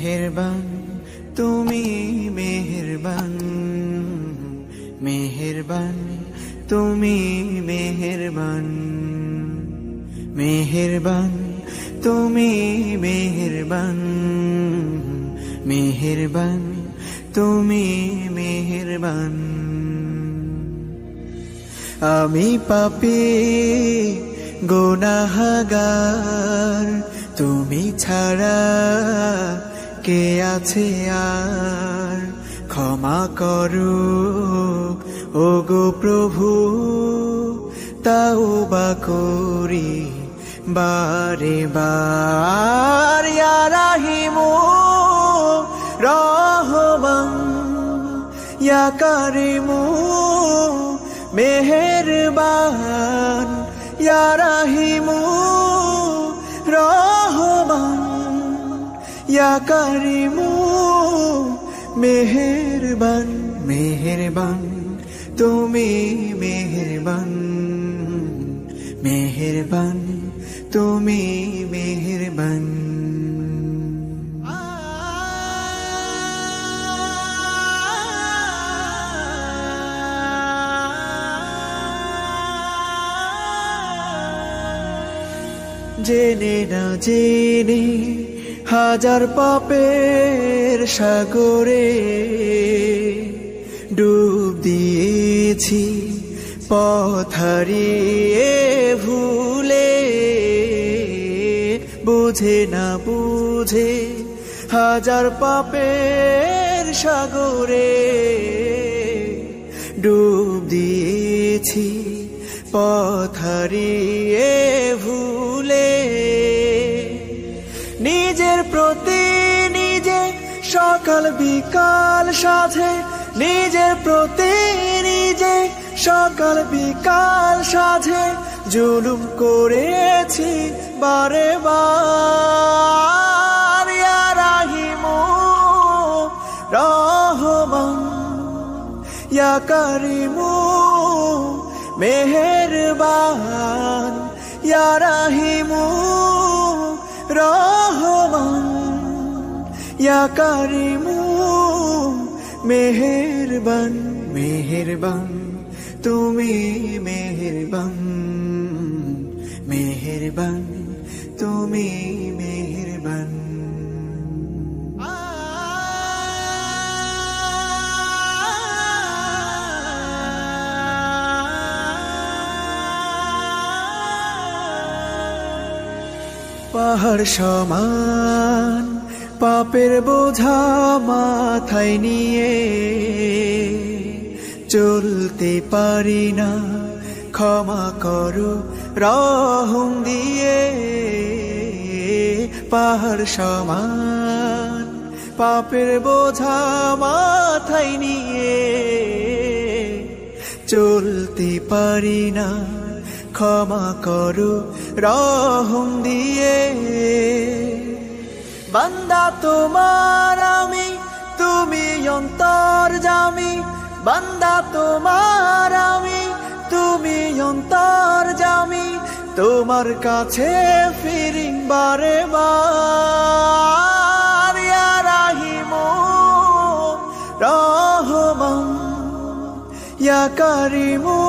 মেহেরবান তুমি মেহেরবান, মেহেরবান তুমি মেহেরবান, মেহেরবান তুমি মেহেরবান, মেহেরবান তুমি মেহেরবান। আমি পাপী গুনাহগার, তুমি ছাড়া কে আছে আর? ক্ষমা করো ওগো প্রভু, তাওবা করি বারে বার। ইয়া রাহিমু রহমান, ইয়া কারিমু মেহেরবান, ইয়া রাহিমু রহমান, ইয়া কারিমু মেহেরবান। মেহেরবান তুমি মেহেরবান, মেহেরবান তুমি মেহেরবান। জেনে না জেনে হাজার পাপের সাগরে ডুব দিয়েছি, পথ হারিয়ে ভুলে। বুঝে না বুঝে হাজার পাপের সাগরে ডুব দিয়েছি, পথ হারিয়ে ভুলে। নিজের প্রতি নিজে সকাল বিকাল সাধে, নিজের প্রতি নিজে সকাল বিকাল সাধে জুলুম করেছি বারে বার। ইয়া রাহিমু রহমান, ইয়া কারিমু মেহেরবান, ইয়া রাহিমু রহমান, ইয়া কারিমু মেহেরবান। মেহেরবান তুমি মেহেরবান, মেহেরবান তুমি মেহেরবান। পাহাড় সমান পাপের বোঝা মাথায় নিয়ে চলতে পারি না, ক্ষমা করো রহম দিয়ে। পাহাড় সমান পাপের বোঝা মাথায় নিয়ে চলতে পারি না, ক্ষমা করো রহম দিয়ে। বান্দা তোমার আমি, তুমি অন্তর্যামী। বান্দা তোমার আমি, তুমি অন্তর্যামী। তোমার কাছে ফিরি বারে বার। ইয়া রাহিমু রহমান, ইয়া কারিমু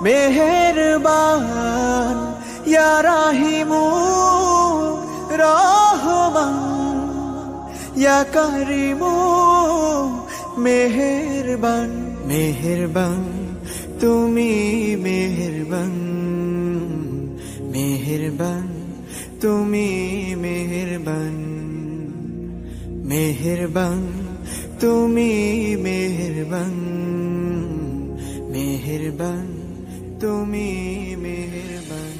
মেহেরবান, ইয়া রাহিমু রহমান, ইয়া কারিমু মেহেরবান। মেহেরবান তুমি মেহেরবান, মেহেরবান তুমি মেহেরবান, মেহেরবান তুমি মেহেরবান, মেহেরবান তুমি মেহেরবান।